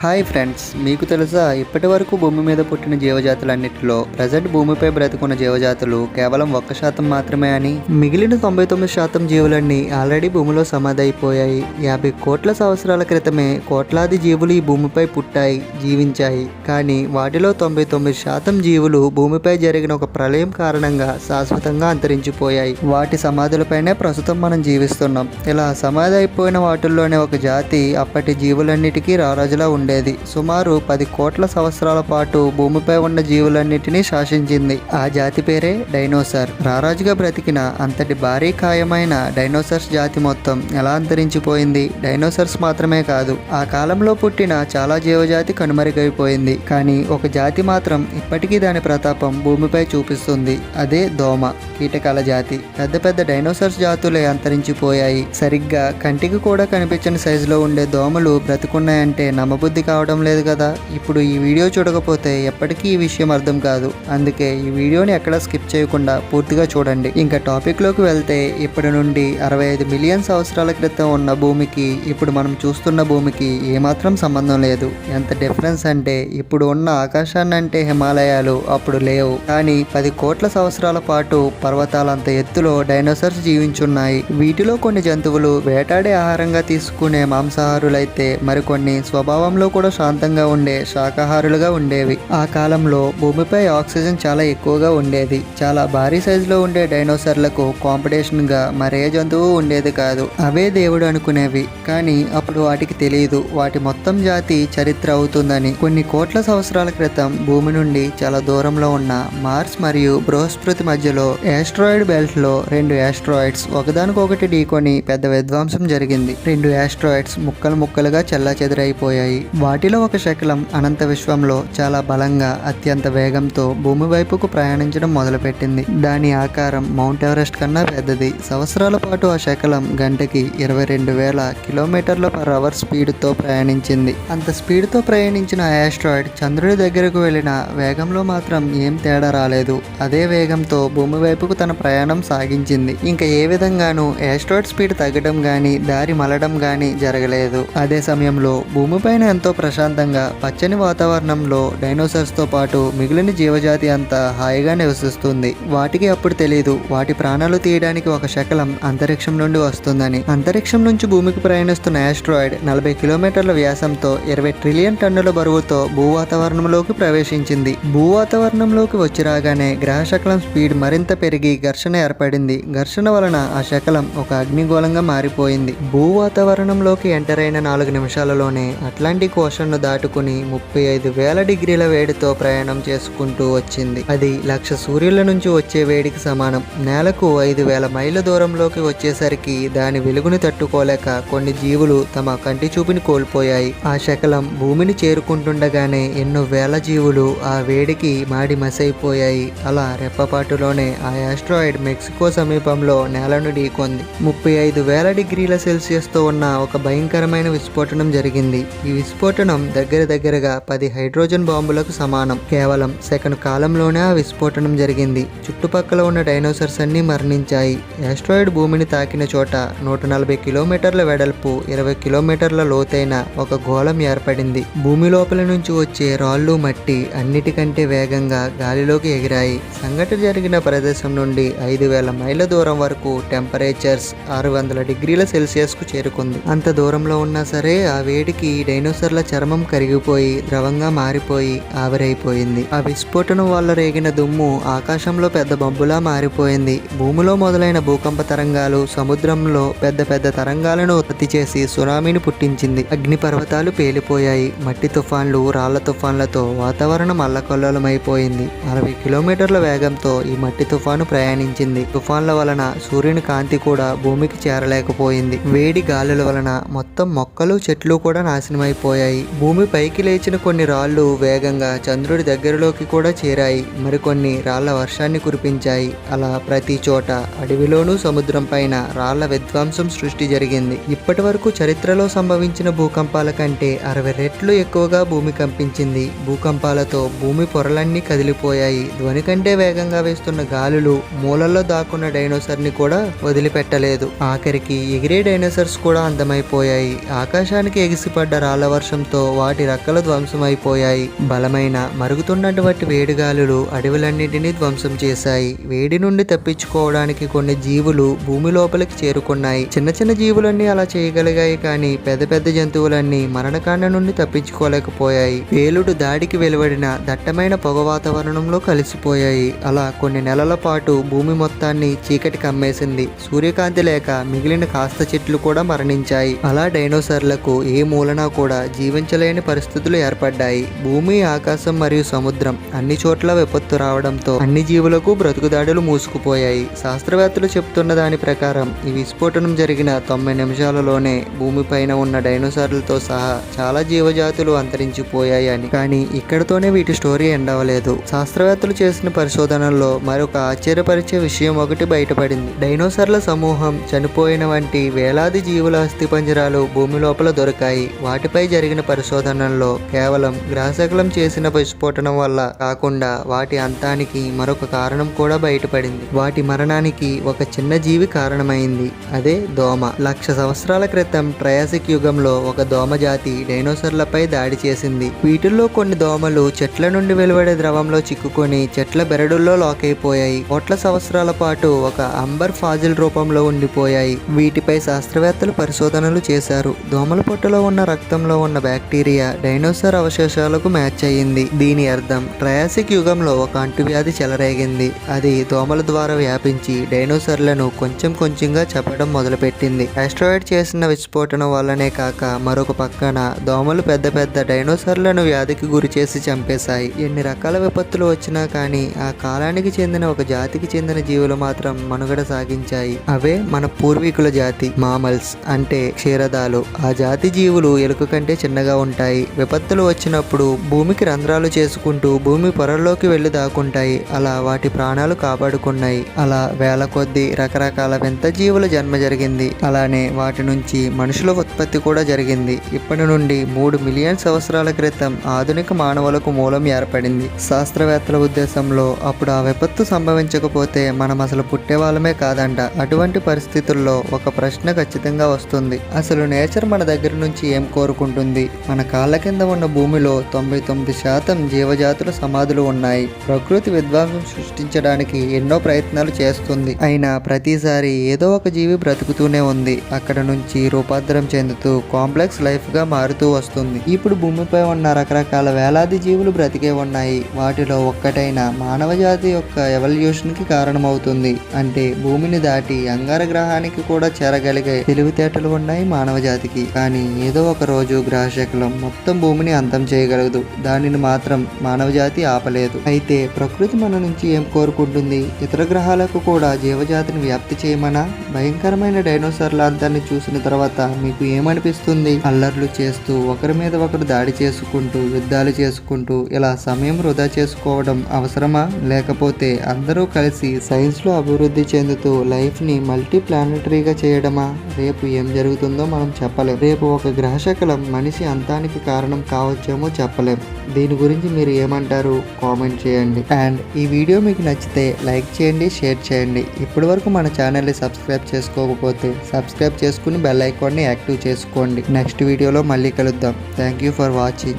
Hi friends, మీకు తెలుసా ఇప్పటి వరకు భూమి మీద పుట్టిన జీవజాతులన్నిటిలో ప్రజెంట్ భూమిపై బ్రతుకున్న జీవజాతులు కేవలం 1% మాత్రమే అని. మిగిలిన 99% జీవులన్నీ ఆల్రెడీ భూమిలో సమాధి అయిపోయాయి. 50 కోట్ల సంవత్సరాల క్రితమే కోట్లాది జీవులు ఈ భూమిపై పుట్టాయి, జీవించాయి. కానీ వాటిలో 99% జీవులు భూమిపై జరిగిన ఒక ప్రళయం కారణంగా శాశ్వతంగా అంతరించిపోయాయి. వాటి సమాధులపైనే ప్రస్తుతం మనం జీవిస్తున్నాం. ఇలా సమాధి అయిపోయిన వాటిల్లోనే ఒక జాతి అప్పటి జీవులన్నిటికీ రారాజులా ఉండేది. సుమారు 10 కోట్ల సంవత్సరాల పాటు భూమిపై ఉన్న జీవులన్నిటినీ శాసించింది. ఆ జాతి పేరే డైనోసార్. రారాజుగా బ్రతికిన అంతటి భారీ కాయమైన డైనోసార్స్ జాతి మొత్తం ఎలా అంతరించిపోయింది? డైనోసార్స్ మాత్రమే కాదు, ఆ కాలంలో పుట్టిన చాలా జీవజాతి కనుమరుగైపోయింది. కానీ ఒక జాతి మాత్రం ఇప్పటికీ దాని ప్రతాపం భూమిపై చూపిస్తుంది. అదే దోమ కీటకాల జాతి. పెద్ద పెద్ద డైనోసార్స్ జాతులే అంతరించిపోయాయి. సరిగ్గా కంటికి కూడా కనిపించని సైజులో ఉండే దోమలు బ్రతుకున్నాయంటే నమ్మబుద్ధి కావడం లేదు కదా. ఇప్పుడు ఈ వీడియో చూడకపోతే ఎప్పటికీ ఈ విషయం అర్థం కాదు. అందుకే ఈ వీడియోని ఎక్కడా స్కిప్ చేయకుండా పూర్తిగా చూడండి. ఇంకా టాపిక్ లోకి వెళ్తే, ఇప్పటి నుండి 65 మిలియన్ సంవత్సరాల క్రితం ఉన్న భూమికి ఇప్పుడు మనం చూస్తున్న భూమికి ఏమాత్రం సంబంధం లేదు. ఎంత డిఫరెన్స్ అంటే, ఇప్పుడు ఉన్న ఆకాశాన్ని అంటే హిమాలయాలు అప్పుడు లేవు. కానీ 10 కోట్ల సంవత్సరాల పాటు పర్వతాలంత ఎత్తులో డైనోసార్స్ జీవించున్నాయి. వీటిలో కొన్ని జంతువులు వేటాడే ఆహారంగా తీసుకునే మాంసాహారులైతే మరికొన్ని స్వభావంలో కూడా శాంతంగా ఉండే శాకాహారులుగా ఉండేవి. ఆ కాలంలో భూమిపై ఆక్సిజన్ చాలా ఎక్కువగా ఉండేది. చాలా భారీ సైజులో ఉండే డైనోసార్లకు కాంపిటీషన్ గా మరే జంతువు ఉండేది కాదు. అవే దేవుడు అనుకునేవి. కానీ అప్పుడు వాటికి తెలియదు వాటి మొత్తం జాతి చరిత్ర అవుతుందని. కొన్ని కోట్ల సంవత్సరాల క్రితం భూమి నుండి చాలా దూరంలో ఉన్న మార్స్ మరియు బృహస్పతి మధ్యలో యాస్ట్రాయిడ్ బెల్ట్ లో 2 యాస్ట్రాయిడ్స్ ఒకదానికొకటి ఢీకొని పెద్ద విధ్వంసం జరిగింది. 2 యాస్ట్రాయిడ్స్ ముక్కలు ముక్కలుగా చెల్లాచెదరైపోయాయి. వాటిలో ఒక శకలం అనంత విశ్వంలో చాలా బలంగా అత్యంత వేగంతో భూమి వైపుకు ప్రయాణించడం మొదలుపెట్టింది. దాని ఆకారం మౌంట్ ఎవరెస్ట్ కన్నా పెద్దది. సంవత్సరాల పాటు ఆ శకలం గంటకి 22,000 కిలోమీటర్ల/అవర్ స్పీడ్తో ప్రయాణించింది. అంత స్పీడ్తో ప్రయాణించిన ఆస్ట్రాయిడ్ చంద్రుడి దగ్గరకు వెళ్లిన వేగంలో మాత్రం ఏం తేడా రాలేదు. అదే వేగంతో భూమి వైపుకు తన ప్రయాణం సాగించింది. ఇంకా ఏ విధంగానూ ఆస్ట్రాయిడ్ స్పీడ్ తగ్గడం గానీ దారి మలడం గానీ జరగలేదు. అదే సమయంలో భూమిపైన ఎంతో ప్రశాంతంగా పచ్చని వాతావరణంలో డైనోసార్స్ తో పాటు మిగిలిన జీవజాతి అంతా హాయిగా నివసిస్తుంది. వాటికి అప్పుడు తెలియదు వాటి ప్రాణాలు తీయడానికి ఒక శకలం అంతరిక్షం నుండి వస్తుందని. అంతరిక్షం నుంచి భూమికి ప్రయాణిస్తున్న ఆస్ట్రాయిడ్ 40 కిలోమీటర్ల వ్యాసంతో 20 ట్రిలియన్ టన్నుల బరువుతో భూ వాతావరణంలోకి ప్రవేశించింది. భూ వాతావరణంలోకి వచ్చి రాగానే గ్రహ శకలం స్పీడ్ మరింత పెరిగి ఘర్షణ ఏర్పడింది. ఘర్షణ వలన ఆ శకలం ఒక అగ్నిగోళంగా మారిపోయింది. భూ వాతావరణంలోకి ఎంటర్ అయిన 4 నిమిషాలలోనే అట్లాంటిక్ ఓషన్ను దాటుకుని 35,000 డిగ్రీల వేడితో ప్రయాణం చేసుకుంటూ వచ్చింది. అది 1,00,000 సూర్యుల నుంచి వచ్చే వేడికి సమానం. నేలకు 5,000 మైళ్ళ దూరంలోకి వచ్చేసరికి దాని వెలుగుని తట్టుకోలేక కొన్ని జీవులు తమ కంటి చూపుని కోల్పోయాయి. ఆ శకలం భూమిని చేరుకుంటుండగానే ఎన్నో వేల జీవులు ఆ వేడికి మాడి మసైపోయాయి. అలా రెప్పపాటులోనే ఆ ఆస్ట్రాయిడ్ మెక్సికో సమీపంలో నేలను ఢీకొంది. 35,000 డిగ్రీల సెల్సియస్తో ఉన్న ఒక భయంకరమైన విస్ఫోటనం జరిగింది. ఈ విస్ఫోటనం దగ్గరగా 10 హైడ్రోజన్ బాంబులకు సమానం. కేవలం సెకండ్ కాలంలోనే ఆ విస్ఫోటనం జరిగింది. చుట్టుపక్కల ఉన్న డైనోసార్స్ అన్ని మరణించాయి. ఆస్ట్రాయిడ్ భూమిని తాకిన చోట 140 కిలోమీటర్ల వెడల్పు, 20 కిలోమీటర్ల లోతైన ఒక గోళం ఏర్పడింది. భూమి లోపల నుంచి వచ్చే రాళ్ళు, మట్టి అన్నిటికంటే వేగంగా గాలిలోకి ఎగిరాయి. సంఘటన జరిగిన ప్రదేశం నుండి 5,000 మైళ్ళ దూరం వరకు టెంపరేచర్స్ 600 డిగ్రీల సెల్సియస్ కు చేరుకుంది. అంత దూరంలో ఉన్నా సరే ఆ వేడికి డైనోసార్ల చర్మం కరిగిపోయి ద్రవంగా మారిపోయి ఆవిరైపోయింది. ఆ విస్ఫోటనం వల్ల రేగిన దుమ్ము ఆకాశంలో పెద్ద బొబ్బులా మారిపోయింది. భూమిలో మొదలైన భూకంప తరంగాలు సముద్రంలో పెద్ద పెద్ద తరంగాలను ఉత్పత్తి చేసి సునామీని పుట్టించింది. అగ్ని పర్వతాలు పేలిపోయాయి. మట్టి తుఫాన్లు, రాళ్ల తుఫాన్లతో వాతావరణం అల్లకల్లోలమైపోయింది. 60 కిలోమీటర్ల వేగంతో ఈ మట్టి తుఫాను ప్రయాణించింది. తుఫాన్ల వలన సూర్యుని కాంతి కూడా భూమికి చేరలేకపోయింది. వేడి గాలుల వలన మొత్తం మొక్కలు, చెట్లు కూడా నాశనమైపోయాయి. భూమి పైకి లేచిన కొన్ని రాళ్లు వేగంగా చంద్రుడి దగ్గరలోకి కూడా చేరాయి. మరికొన్ని రాళ్ల వర్షాన్ని కురిపించాయి. అలా ప్రతి చోట అడవిలోనూ సముద్రం పైన రాళ్ల విధ్వంసం సృష్టి జరిగింది. ఇప్పటి వరకు చరిత్రలో సంభవించిన భూకంపాల కంటే 60 రెట్లు ఎక్కువగా భూమి కంపించింది. భూకంపాలతో భూమి పొరలన్నీ కదిలిపోయాయి. ధ్వని కంటే వేగంగా వేస్తున్న గాలులు మూలల్లో దాక్కున్న డైనోసార్ ని కూడా వదిలిపెట్టలేదు. ఆఖరికి ఎగిరే డైనోసార్స్ కూడా అందమైపోయాయి. ఆకాశానికి ఎగిసిపడ్డ రాళ్ల వర్షం వర్షంతో వాటి రెక్కలు ధ్వంసమైపోయాయి. బలమైన మరుగుతున్నటువంటి వేడిగాలులు అడవులన్నింటినీ ధ్వంసం చేశాయి. వేడి నుండి తప్పించుకోవడానికి కొన్ని జీవులు భూమి లోపలికి చేరుకున్నాయి. చిన్న చిన్న జీవులన్నీ అలా చేయగలిగాయి, కానీ పెద్ద పెద్ద జంతువులన్నీ మరణకాండ నుండి తప్పించుకోలేకపోయాయి. పేలుడు దాడికి వెలువడిన దట్టమైన పొగ వాతావరణంలో కలిసిపోయాయి. అలా కొన్ని నెలల పాటు భూమి మొత్తాన్ని చీకటి కమ్మేసింది. సూర్యకాంతి లేక మిగిలిన కాస్త చెట్లు కూడా మరణించాయి. అలా డైనోసార్లకు ఏ మూలనా కూడా జీవించలేని పరిస్థితులు ఏర్పడ్డాయి. భూమి, ఆకాశం మరియు సముద్రం అన్ని చోట్ల విపత్తు రావడంతో అన్ని జీవులకు బ్రతుకుదాడులు మూసుకుపోయాయి. శాస్త్రవేత్తలు చెప్తున్న దాని ప్రకారం ఈ విస్ఫోటనం జరిగిన 90 నిమిషాలలోనే భూమిపైన ఉన్న డైనోసార్లతో సహా చాలా జీవజాతులు అంతరించిపోయాయి అని. కానీ ఇక్కడతోనే వీటి స్టోరీ ఎండ్ అవ్వలేదు. శాస్త్రవేత్తలు చేసిన పరిశోధనల్లో మరొక ఆశ్చర్యపరిచే విషయం ఒకటి బయటపడింది. డైనోసార్ల సమూహం, చనిపోయిన వంటి వేలాది జీవుల అస్థిపంజరాలు భూమి లోపల దొరికాయి. వాటిపై జరిగిన పరిశోధనల్లో కేవలం గ్రహశకలం చేసిన విస్ఫోటనం వల్ల కాకుండా వాటి అంతానికి మరొక కారణం కూడా బయటపడింది. వాటి మరణానికి ఒక చిన్న జీవి కారణమైంది. అదే దోమ. 1,00,000 సంవత్సరాల క్రితం ట్రయాసిక్ యుగంలో ఒక దోమ జాతి డైనోసార్లపై దాడి చేసింది. వీటిల్లో కొన్ని దోమలు చెట్ల నుండి వెలువడే ద్రవంలో చిక్కుకొని చెట్ల బెరడుల్లో లాకైపోయాయి. కోట్ల సంవత్సరాల పాటు ఒక అంబర్ ఫాజిల్ రూపంలో ఉండిపోయాయి. వీటిపై శాస్త్రవేత్తలు పరిశోధనలు చేశారు. దోమల పొట్టులో ఉన్న రక్తంలో ఉన్న బ్యాక్టీరియా డైనోసార్ అవశేషాలకు మ్యాచ్ అయ్యింది. దీని అర్థం ట్రయాసిక్ యుగంలో ఒక అంటువ్యాధి చెలరేగింది. అది దోమల ద్వారా వ్యాపించి డైనోసార్లను కొంచెం కొంచెంగా చెప్పడం మొదలుపెట్టింది. ఆస్ట్రాయిడ్ చేసిన విస్ఫోటనం వల్లనే కాక మరొక పక్కన దోమలు పెద్ద పెద్ద డైనోసార్లను వ్యాధికి గురి చేసి చంపేశాయి. ఎన్ని రకాల విపత్తులు వచ్చినా కానీ ఆ కాలానికి చెందిన ఒక జాతికి చెందిన జీవులు మాత్రం మనుగడ సాగించాయి. అవే మన పూర్వీకుల జాతి మామల్స్, అంటే క్షీరదాలు. ఆ జాతి జీవులు ఎలుక కంటే చిన్నగా ఉంటాయి. విపత్తులు వచ్చినప్పుడు భూమికి రంధ్రాలు చేసుకుంటూ భూమి పొరల్లోకి వెళ్లి దాక్కుంటాయి. అలా వాటి ప్రాణాలు కాపాడుకున్నాయి. అలా వేల కొద్దీ రకరకాల వింత జీవుల జన్మ జరిగింది. అలానే వాటి నుంచి మనుషుల ఉత్పత్తి కూడా జరిగింది. ఇప్పటి నుండి 3 మిలియన్ సంవత్సరాల క్రితం ఆధునిక మానవులకు మూలం ఏర్పడింది. శాస్త్రవేత్తల ఉద్దేశంలో అప్పుడు ఆ విపత్తు సంభవించకపోతే మనం అసలు పుట్టేవాళ్ళమే కాదంట. అటువంటి పరిస్థితుల్లో ఒక ప్రశ్న ఖచ్చితంగా వస్తుంది. అసలు నేచర్ మన దగ్గర నుంచి ఏం కోరుకుంటుంది? మన కాళ్ళ కింద ఉన్న భూమిలో 99% జీవజాతుల సమాధులు ఉన్నాయి. ప్రకృతి విధ్వంసం సృష్టించడానికి ఎన్నో ప్రయత్నాలు చేస్తుంది. అయినా ప్రతిసారి ఏదో ఒక జీవి బ్రతుకుతూనే ఉంది. అక్కడ నుంచి రూపాంతరం చెందుతూ కాంప్లెక్స్ లైఫ్ గా మారుతూ వస్తుంది. ఇప్పుడు భూమిపై ఉన్న రకరకాల వేలాది జీవులు బ్రతికే ఉన్నాయి. వాటిలో ఒక్కటైన మానవ జాతి యొక్క ఎవల్యూషన్ కి కారణమవుతుంది. అంటే భూమిని దాటి అంగార గ్రహానికి కూడా చేరగలిగే తెలివితేటలు ఉన్నాయి మానవ జాతికి. కానీ ఏదో ఒక రోజు గ్రహశకలం మొత్తం భూమిని అంతం చేయగలదు. దానిని మాత్రం మానవ జాతి ఆపలేదు. అయితే ప్రకృతి మన నుంచి ఏం కోరుకుంటుంది? ఇతర గ్రహాలకు కూడా జీవజాతిని వ్యాప్తి చేయమనా? భయంకరమైన డైనోసార్ల అంతాన్ని చూసిన తర్వాత మీకు ఏమనిపిస్తుంది? అల్లర్లు చేస్తూ ఒకరి మీద ఒకరు దాడి చేసుకుంటూ యుద్ధాలు చేసుకుంటూ ఇలా సమయం వృధా చేసుకోవడం అవసరమా? లేకపోతే అందరూ కలిసి సైన్స్ లో అభివృద్ధి చెందుతూ లైఫ్ ని మల్టీ ప్లానటరీగా చేయడమా? రేపు ఏం జరుగుతుందో మనం చెప్పలేం. రేపు ఒక గ్రహశకలం మనిషి అంతానికి కారణం కావచ్చేమో చెప్పలేం. దీని గురించి మీరు ఏమంటారు? కామెంట్ చేయండి. అండ్ ఈ వీడియో మీకు నచ్చితే లైక్ చేయండి, షేర్ చేయండి. ఇప్పటి వరకు మన ఛానల్ని సబ్స్క్రైబ్ చేసుకోకపోతే సబ్స్క్రైబ్ చేసుకుని బెల్ ఐకాన్ని యాక్టివ్ చేసుకోండి. నెక్స్ట్ వీడియోలో మళ్ళీ కలుద్దాం. Thank you for watching.